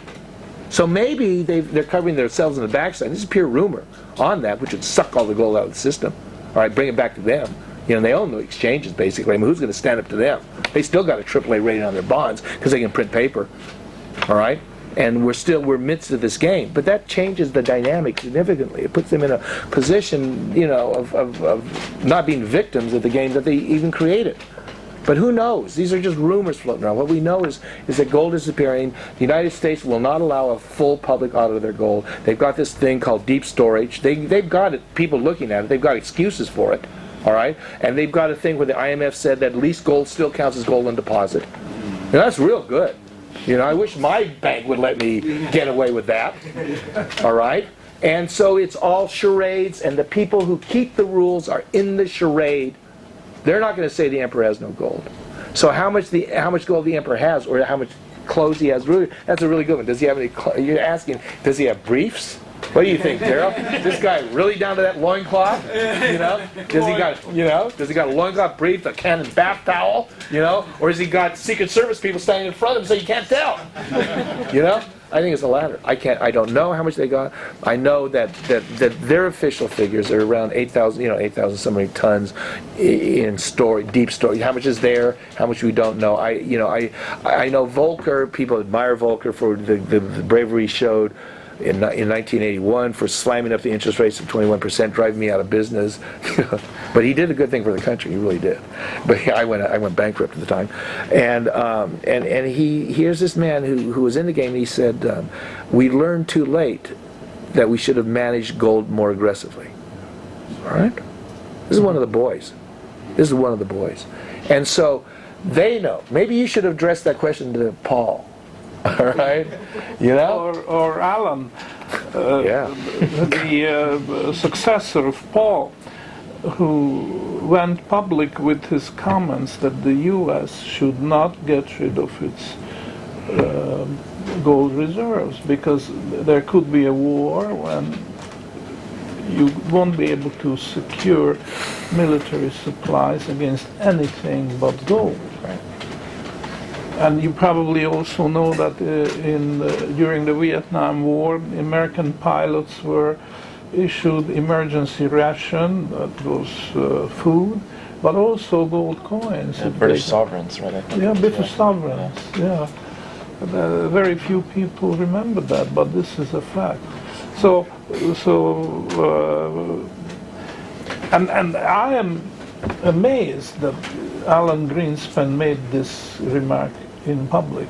So maybe they're covering themselves in the backside. This is pure rumor on that, which would suck all the gold out of the system. All right, bring it back to them. You know, they own the exchanges basically. I mean, who's going to stand up to them? They still got a AAA rating on their bonds because they can print paper. All right, and we're midst of this game, but that changes the dynamic significantly. It puts them in a position, you know, of not being victims of the game that they even created. But who knows? These are just rumors floating around. What we know is that gold is disappearing. The United States will not allow a full public audit of their gold. They've got this thing called deep storage. They've got it, people looking at it. They've got excuses for it. All right? And they've got a thing where the IMF said that at least gold still counts as gold on deposit. And that's real good. You know, I wish my bank would let me get away with that. All right? And so it's all charades, and the people who keep the rules are in the charade. They're not going to say the emperor has no gold. So how much gold the emperor has, or how much clothes he has, really, that's a really good one. Does he have any? You're asking, does he have briefs? What do you think, Darryl? This guy really down to that loincloth? You know? Does he got a loincloth brief, a cannon bath towel? You know? Or has he got Secret Service people standing in front of him so you can't tell? You know? I think it's the latter. I don't know how much they got. I know that their official figures are around 8,000, 8,000 so many tons in deep storage. How much is there? How much we don't know. I know Volcker. People admire Volcker for the bravery he showed in 1981 for slamming up the interest rates of 21%, driving me out of business. But he did a good thing for the country. He really did. But I went bankrupt at the time. And here's this man who was in the game. And he said, "We learned too late that we should have managed gold more aggressively." All right. This is one of the boys. And so they know. Maybe you should have addressed that question to Paul. All right, you know, or Alan, the successor of Paul, who went public with his comments that the U.S. should not get rid of its gold reserves because there could be a war when you won't be able to secure military supplies against anything but gold. Right. And you probably also know that during the Vietnam War, American pilots were issued emergency ration, that was food, but also gold coins. Yeah, British sovereigns, right? I think. Yeah, British sovereigns, yeah. Very few people remember that, but this is a fact. And I am amazed that Alan Greenspan made this remark in public.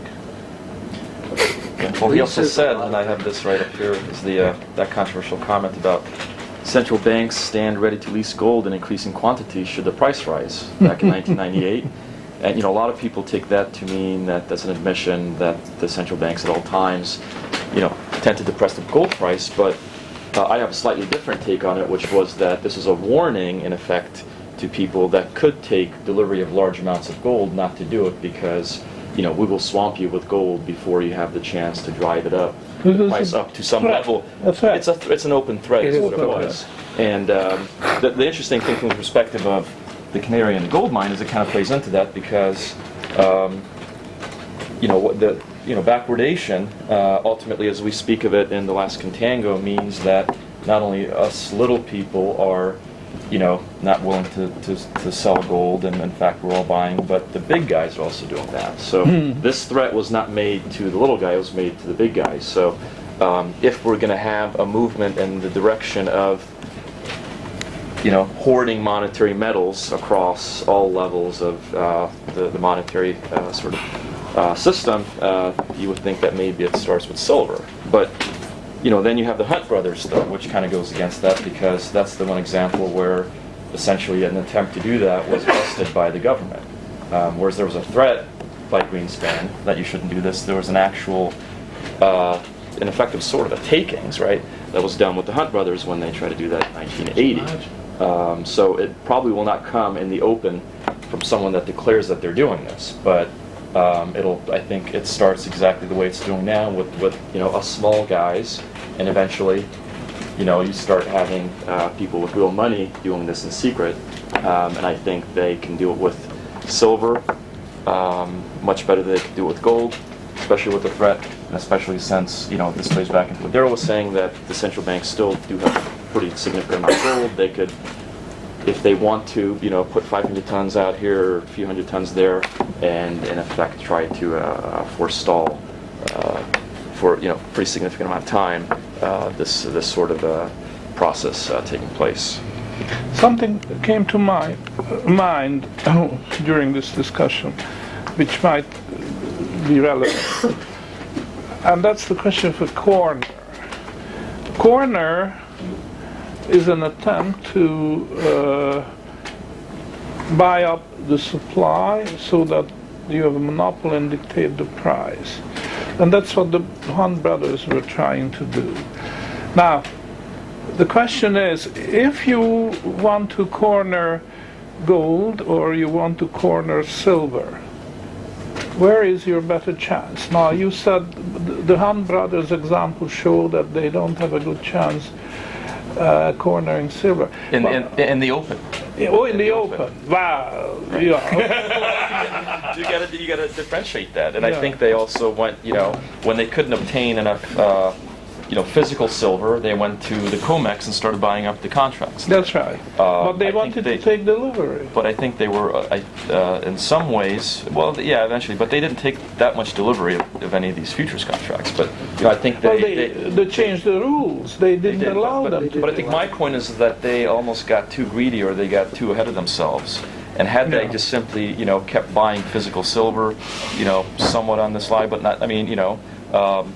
Yeah. Well, he also said, and I have this right up here, is that controversial comment about central banks stand ready to lease gold in increasing quantities should the price rise back in 1998. And a lot of people take that to mean that that's an admission that the central banks at all times, tend to depress the gold price. But I have a slightly different take on it, which was that this is a warning, in effect, to people that could take delivery of large amounts of gold not to do it because we will swamp you with gold before you have the chance to drive it up, the price up to some level. That's right. It's an open threat, is what it was. And the interesting thing from the perspective of the Canary and the gold mine is it kind of plays into that because backwardation ultimately, as we speak of it in the last contango, means that not only us little people are not willing to sell gold, and in fact we're all buying, but the big guys are also doing that. So this threat was not made to the little guy, it was made to the big guys. So if we're going to have a movement in the direction of hoarding monetary metals across all levels of the monetary sort of system, you would think that maybe it starts with silver. But then you have the Hunt brothers, though, which kind of goes against that because that's the one example where essentially an attempt to do that was busted by the government. Whereas there was a threat by Greenspan that you shouldn't do this, there was an actual, an effective sort of a takings, right, that was done with the Hunt brothers when they tried to do that in 1980. So it probably will not come in the open from someone that declares that they're doing this, but I think it starts exactly the way it's doing now with us small guys, and eventually, you start having people with real money doing this in secret, and I think they can do it with silver much better than they can do it with gold, especially with the threat, and especially since, this plays back into what Darryl was saying, that the central banks still do have a pretty significant amount of gold. They could, if they want to, put 500 tons out here, or a few hundred tons there, and in effect try to forestall for pretty significant amount of time this sort of process taking place. Something came to my mind during this discussion, which might be relevant, and that's the question of a corner. Corner is an attempt to buy up the supply so that you have a monopoly and dictate the price. And that's what the Hunt brothers were trying to do. Now, the question is, if you want to corner gold or you want to corner silver, where is your better chance? Now, you said the Hunt brothers example show that they don't have a good chance cornering silver. In the open. Oh, in the open. Wow. Yeah. you gotta differentiate that, and I think they also went, when they couldn't obtain enough, physical silver, they went to the COMEX and started buying up the contracts. That's right. But they I wanted think to take delivery. But I think they were, in some ways, eventually, but they didn't take that much delivery of any of these futures contracts. But I think they changed the rules. They didn't allow them to. But I think my point is that they almost got too greedy, or they got too ahead of themselves. And had they just simply, kept buying physical silver, somewhat on the slide, but not,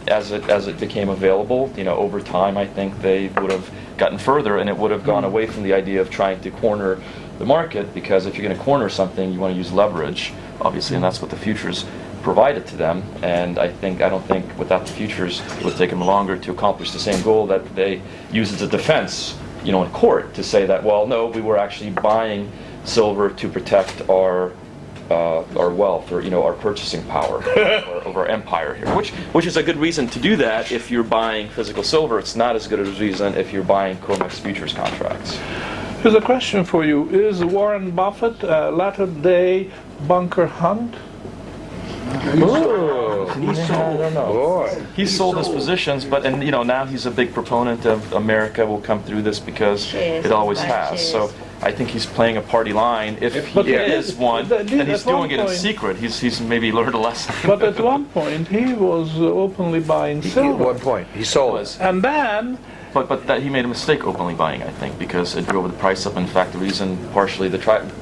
as it became available, over time, I think they would have gotten further, and it would have gone away from the idea of trying to corner the market, because if you're going to corner something, you want to use leverage, obviously, and that's what the futures provided to them. And I don't think without the futures, it would take them longer to accomplish the same goal that they use as a defense, in court, to say that, well, no, we were actually buying silver to protect our wealth, or our purchasing power of our empire here, which is a good reason to do that. If you're buying physical silver, it's not as good a reason if you're buying COMEX futures contracts. Here's a question for you: is Warren Buffett a latter-day bunker hunt? He sold his positions, but now he's a big proponent of America will come through this because it always has. So I think he's playing a party line. If he is one, and he's doing it in secret, he's maybe learned a lesson. But at one point, he was openly buying silver. At one point, he sold it. And then... But that he made a mistake openly buying, I think, because it drove the price up. In fact, the reason partially the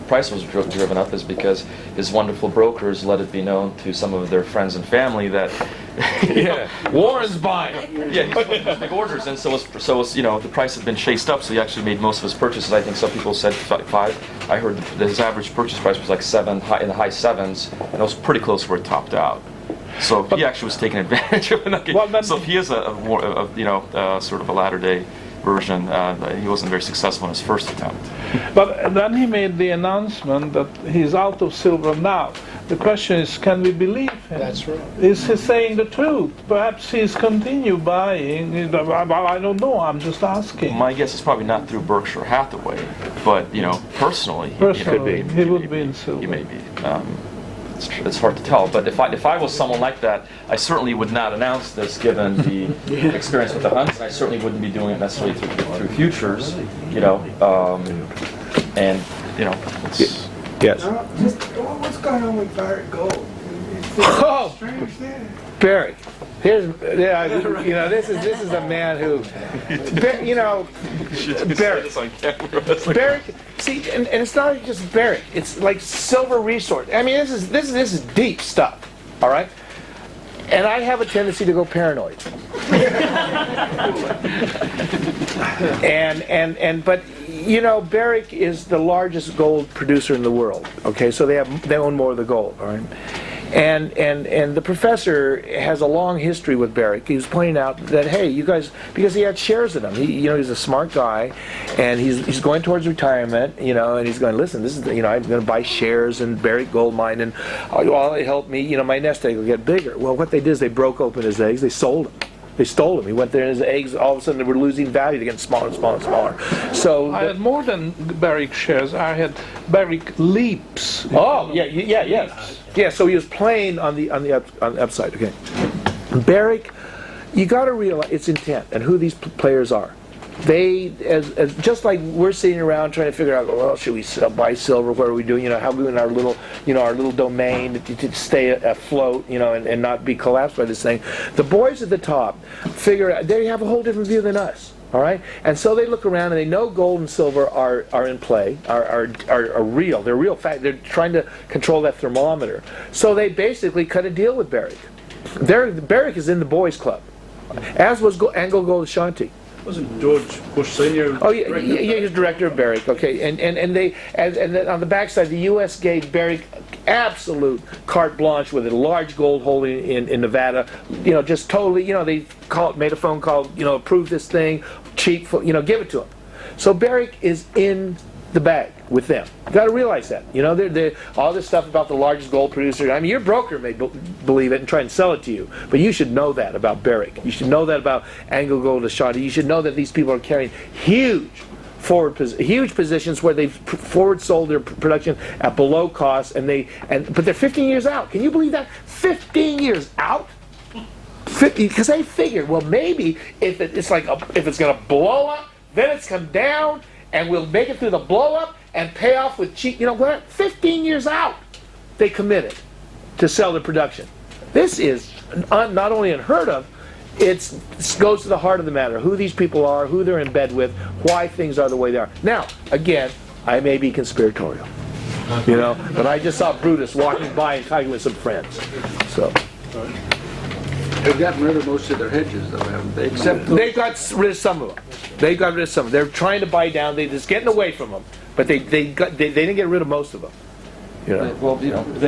price was driven up is because his wonderful brokers let it be known to some of their friends and family that Warren's buying. Yeah, he's big orders, and so was the price had been chased up, so he actually made most of his purchases. I think some people said 5. I heard that his average purchase price was like 7, in the high 7s, and it was pretty close to where it topped out. So he actually was taking advantage of it. So if he is sort of a latter-day version, he wasn't very successful in his first attempt. But then he made the announcement that he's out of silver now. The question is, can we believe him? That's right. Is he saying the truth? Perhaps he's continue buying. I don't know. I'm just asking. My guess is probably not through Berkshire Hathaway, but personally, he could be. He would be in silver. He may be. It's hard to tell, but if I was someone like that, I certainly would not announce this, given the experience with the hunts. I certainly wouldn't be doing it necessarily through futures, Yes. Just what's going on with Barrick Gold? Oh, Strange there. Barrick. This is a man who, Barrick. Barrick. See, and it's not just Barrick. It's like silver resource. I mean, this is deep stuff. All right. And I have a tendency to go paranoid. But Barrick is the largest gold producer in the world. Okay, so they own more of the gold. All right. And the professor has a long history with Barrick. He was pointing out that, hey, you guys, because he had shares in him. He's a smart guy, and he's going towards retirement, and he's going, listen, this is, I'm going to buy shares in Barrick Gold Mine, and it helped me, my nest egg will get bigger. Well, what they did is they broke open his eggs, they sold them. They stole him. He went there and his eggs, all of a sudden, they were losing value. They're getting smaller and smaller and smaller. So I had more than Barrick shares. I had Barrick leaps. Oh, yeah. So he was playing on the upside. Okay. Barrick, you got to realize its intent and who these players are. They, as just like we're sitting around trying to figure out, well, should we buy silver? What are we doing? How are we in our little domain to stay afloat? And not be collapsed by this thing. The boys at the top figure out they have a whole different view than us. All right, and so they look around and they know gold and silver are in play, are real. They're real fact. They're trying to control that thermometer. So they basically cut a deal with Barrick. Barrick is in the boys' club, as was Anglo Gold Ashanti. Wasn't George Bush Senior? Oh yeah, he's director of Barrick. Okay, and then on the backside, the U.S. gave Barrick absolute carte blanche with a large gold holding in Nevada. Just totally. They made a phone call. Approve this thing, cheap. Give it to them. So Barrick is in the bag with them. You got to realize that. They're all this stuff about the largest gold producer. I mean, your broker may believe it and try and sell it to you, but you should know that about Barrick. You should know that about Anglo Gold Ashanti. You should know that these people are carrying huge positions where they've forward sold their production at below cost, but they're 15 years out. Can you believe that? 15 years out. Because they figured, well, maybe if it's going to blow up, then it's come down. And we'll make it through the blow-up and pay off with cheap, 15 years out, they committed to sell the production. This is not only unheard of, it goes to the heart of the matter, who these people are, who they're in bed with, why things are the way they are. Now, again, I may be conspiratorial, but I just saw Brutus walking by and talking with some friends. So. They've gotten rid of most of their hedges, though, haven't they? They got rid of some of them. They're trying to buy down. They're just getting away from them. But they didn't get rid of most of them. Well,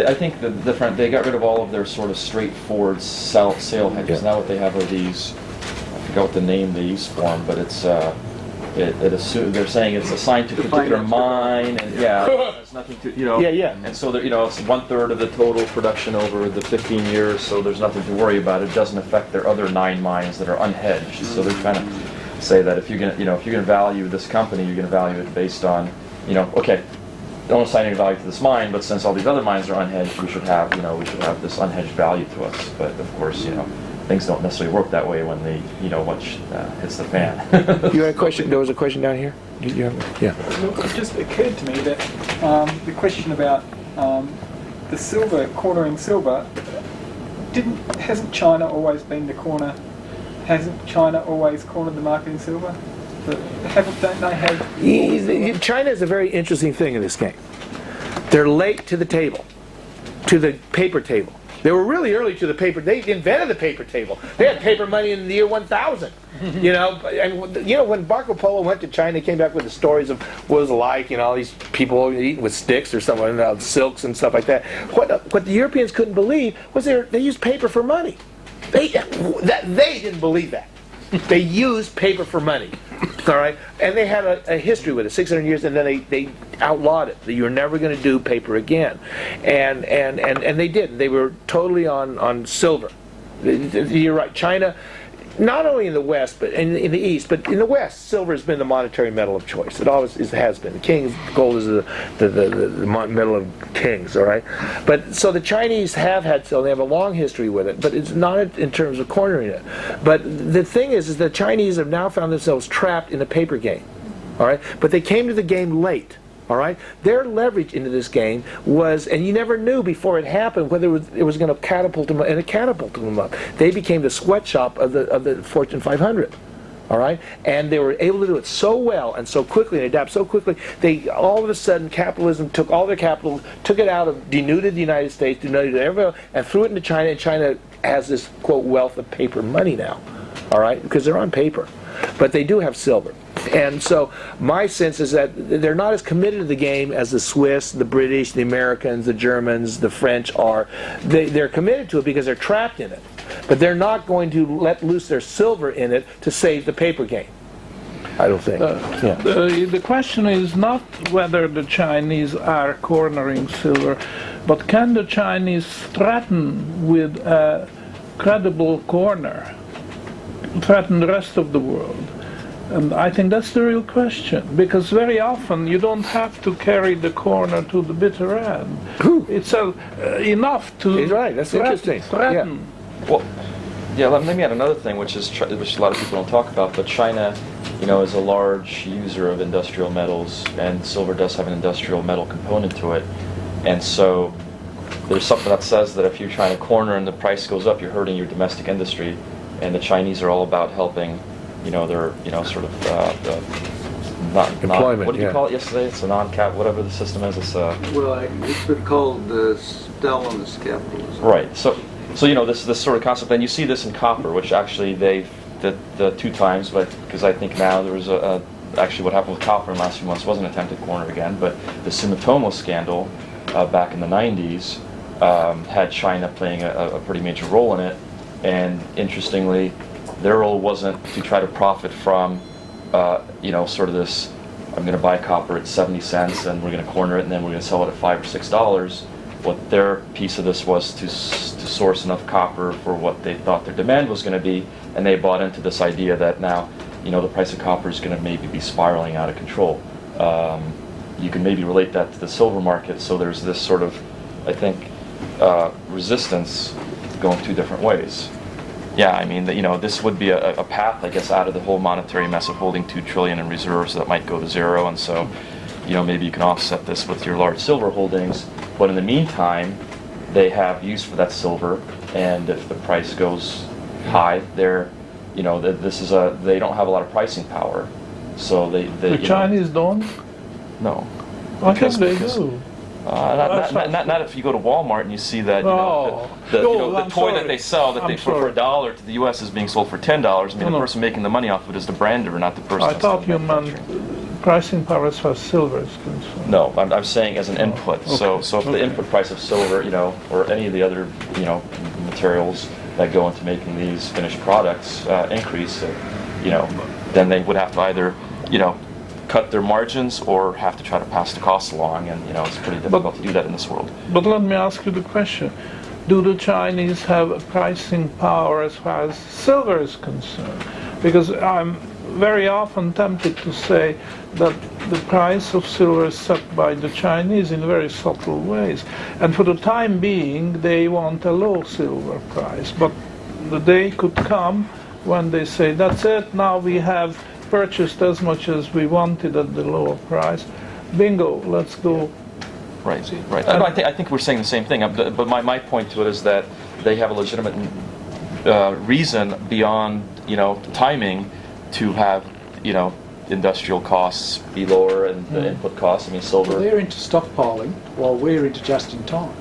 I think they got rid of all of their sort of straightforward sale hedges. Yeah. Now what they have are these. I forgot what the name they use for them, but it's they're saying it's assigned to a particular mine, and it's nothing to And so it's 1/3 of the total production over the 15 years. So there's nothing to worry about. It doesn't affect their other 9 mines that are unhedged. So they're trying to say that if you're gonna value this company, you're gonna value it based on okay, don't assign any value to this mine, but since all these other mines are unhedged, we should have this unhedged value to us. But of course, things don't necessarily work that way when much hits the fan. You had a question? There was a question down here? Yeah. Look, it just occurred to me that the question about the silver, cornering silver, hasn't China always been the corner? Hasn't China always cornered the market in silver? Don't they have... China is a very interesting thing in this game. They're late to the table, to the paper table. They were really early to the paper. They invented the paper table. They had paper money in the year 1000. And when Marco Polo went to China, he came back with the stories of what it was like. All these people eating with sticks or something, silks and stuff like that. What the Europeans couldn't believe was they used paper for money. They didn't believe that. They used paper for money. All right, and they had a history with it, 600 years, and then they outlawed it. You were never going to do paper again, and they did. They were totally on silver. You're right. China, not only in the West, but in the East, but in the West, silver has been the monetary metal of choice. It always has been. Gold is the metal of kings. All right, but so the Chinese have had silver. They have a long history with it, but it's not in terms of cornering it. But the thing is the Chinese have now found themselves trapped in a paper game. All right, but they came to the game late. All right, their leverage into this game was, and you never knew before it happened whether it was going to catapult them, and it catapulted them up. They became the sweatshop of the Fortune 500. All right, and they were able to do it so well and so quickly and adapt so quickly. They all of a sudden capitalism took all their capital, took it out of, denuded the United States, denuded everywhere, and threw it into China. And China has this quote wealth of paper money now. All right, because they're on paper, but they do have silver. And so my sense is that they're not as committed to the game as the Swiss, the British, the Americans, the Germans, the French are. They're committed to it because they're trapped in it. But they're not going to let loose their silver in it to save the paper game. I don't think. The question is not whether the Chinese are cornering silver, but can the Chinese threaten with a credible corner, threaten the rest of the world? And I think that's the real question, because very often you don't have to carry the corner to the bitter end. It's enough to He's right. That's interesting. threaten. Well, yeah, let me add another thing, which a lot of people don't talk about, but China, is a large user of industrial metals, and silver does have an industrial metal component to it. And so there's something that says that if you're trying to corner and the price goes up, you're hurting your domestic industry, and the Chinese are all about helping, their, sort of, Employment, what did you call it yesterday? It's a non-cap, whatever the system is, it's Well, it's been called Stalinist capitalism. right. So this sort of concept, and you see this in copper, which actually the 2 times, but because I think now there was actually what happened with copper in the last few months was an attempted corner again, but the Sumitomo scandal back in the 90s had China playing a pretty major role in it, and interestingly, their role wasn't to try to profit from, sort of this, I'm going to buy copper at 70 cents and we're going to corner it and then we're going to sell it at $5 or $6. What their piece of this was to source enough copper for what they thought their demand was going to be, and they bought into this idea that now, the price of copper is going to maybe be spiraling out of control. You can maybe relate that to the silver market, so there's this sort of, I think, resistance going 2 different ways. Yeah, I mean, this would be a path, I guess, out of the whole monetary mess of holding $2 trillion in reserves that might go to zero, and so, maybe you can offset this with your large silver holdings, but in the meantime, they have use for that silver, and if the price goes high, they're, they don't have a lot of pricing power, so The Chinese don't? No. I think they do. Not if you go to Walmart and you see that the toy that they sell that they for $1 to the U.S. is being sold for $10. I mean, the person making the money off of it is the brander, not the person. I that's thought you manufacturing. meant pricing power as far as silver is concerned. No, I'm saying as an input. So if the input price of silver, or any of the other, materials that go into making these finished products increase, then they would have to either, cut their margins or have to try to pass the cost along, and it's pretty difficult to do that in this world. But let me ask you the question. Do the Chinese have a pricing power as far as silver is concerned? Because I'm very often tempted to say that the price of silver is set by the Chinese in very subtle ways. And for the time being, they want a low silver price. But the day could come when they say, that's it, now we have purchased as much as we wanted at the lower price. Bingo, let's go. Right. I think we're saying the same thing. But my point to it is that they have a legitimate reason beyond timing to have industrial costs be lower and the input costs. I mean, silver. They're into stockpiling while we're into just in time.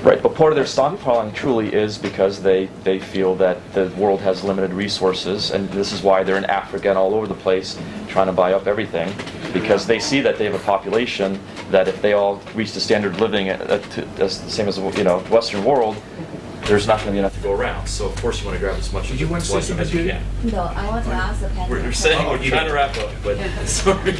Right, but part of their stockpiling truly is because they feel that the world has limited resources, and this is why they're in Africa and all over the place trying to buy up everything, because they see that they have a population that if they all reach the standard of living the same as the Western world, there's not going to be enough to go around. So of course you want to grab as much as you can. No, I want to ask the panel. We're saying we're trying to wrap up, but sorry.